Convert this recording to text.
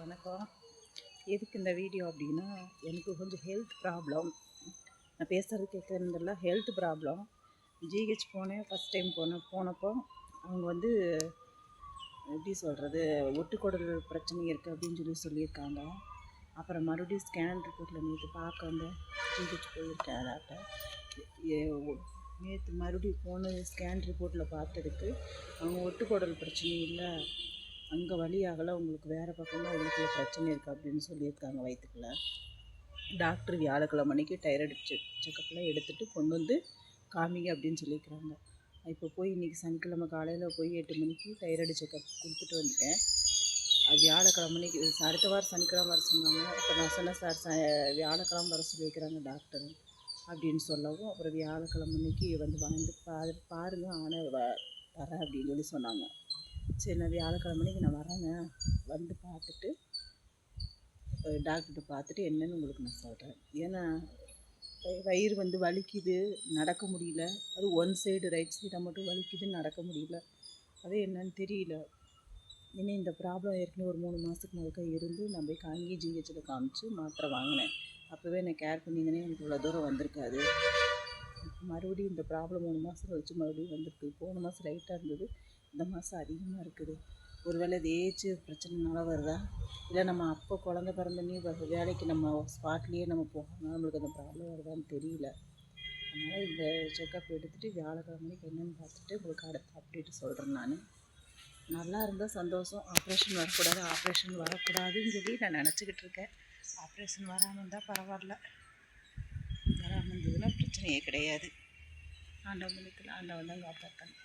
வணக்கம். எதுக்கு இந்த வீடியோ அப்படின்னா, எனக்கு கொஞ்சம் ஹெல்த் ப்ராப்ளம். நான் பேசுகிறது கேட்குறதில்ல, ஹெல்த் ப்ராப்ளம். ஜிஹெச் போனேன். ஃபஸ்ட் டைம் போனப்போ அவங்க எப்படி சொல்கிறது, ஒட்டுக்குடல் பிரச்சனை இருக்குது அப்படின்னு சொல்லியிருக்காங்க. அப்புறம் மறுபடியும் ஸ்கேன் ரிப்போர்ட்டில் நேற்று பார்க்க வந்தேன். ஜிஹெச் போயிருக்கேன் டாக்டர். நேற்று மறுபடியும் போன ஸ்கேன் ரிப்போர்ட்டில் பார்த்ததுக்கு அவங்க ஒட்டுக்குடல் பிரச்சனை இல்லை, அங்கே வலி ஆகலை, உங்களுக்கு வேறு பக்கம்தான் உள்ளுக்குள்ள பிரச்சனை இருக்குது அப்படின்னு சொல்லியிருக்காங்க வயிற்றுக்குள்ள. டாக்டர் வியாழக்கிழமை அன்றைக்கி தைராய்டு செக்கப்லாம் எடுத்துகிட்டு கொண்டு வந்து காமிங்க அப்படின்னு சொல்லியிருக்கிறாங்க. இப்போ போய் இன்றைக்கி சனிக்கிழமை காலையில் போய் 8 மணிக்கு தைராய்டு செக்கப் கொடுத்துட்டு வந்துட்டேன். அது வியாழக்கிழமை அன்றைக்கி அடுத்த வாரம் சனிக்கிழமை வர சொன்னாங்க. அப்போ நான் சொன்னேன், சார் வியாழக்கிழமை வர சொல்லியிருக்கிறாங்க டாக்டர் அப்படின்னு சொல்லவும், அப்புறம் வியாழக்கிழமை அன்றைக்கி வந்து பாருங்கள், ஆனால் வரேன் அப்படின்னு சொன்னாங்க. சரி, நான் வியாழக்கிழமை அன்றைக்கி நான் வரேங்க, வந்து பார்த்துட்டு டாக்டர்கிட்ட பார்த்துட்டு என்னென்னு உங்களுக்கு நான் சொல்கிறேன். ஏன்னா வயிறு வலிக்குது, நடக்க முடியல. அது ஒன் சைடு ரைட் சைடாக மட்டும் வலிக்குது, நடக்க முடியல. அது என்னன்னு தெரியல. இன்னும் இந்த ப்ராப்ளம் ஏற்கனவே ஒரு 3 மாதத்துக்கு முழுக்க இருந்து நான் போய் காங்கி ஜிஹெச்சில் காமிச்சு மாத்திரை வாங்கினேன். அப்போவே நான் கேர் பண்ணியிருந்தேனே எனக்கு இவ்வளோ தூரம் வந்திருக்காது. மறுபடியும் இந்த ப்ராப்ளம் 3 மாதம் கழிச்சு மறுபடியும் வந்திருக்கு. போன மாதம் லைட்டாக இருந்தது, இந்த மாதம் அதிகமாக இருக்குது. ஒருவேளை இது ஏஜ் பிரச்சனைனால வருதா, இல்லை நம்ம அப்போ குழந்த பிறந்தனே வேலைக்கு நம்ம ஸ்பாட்லேயே நம்ம போகணும், நம்மளுக்கு அந்த ப்ராப்ளம் வருதான்னு தெரியல. அதனால் இந்த செக்கப் எடுத்துகிட்டு வியாழக்கிழமைக்கு என்னென்னு பார்த்துட்டு உங்களுக்கு அடுத்த அப்டேட்டு சொல்கிறேன். நான் நல்லா இருந்தால் சந்தோஷம். ஆப்ரேஷன் வரக்கூடாதுன்னு சொல்லி நான் நினச்சிக்கிட்டு இருக்கேன். ஆப்ரேஷன் வராமல் இருந்தால் பரவாயில்ல, வராமல் இருந்ததுன்னா பிரச்சனையே கிடையாது. ஆண்டவன் தான் காப்பாற்றணும்.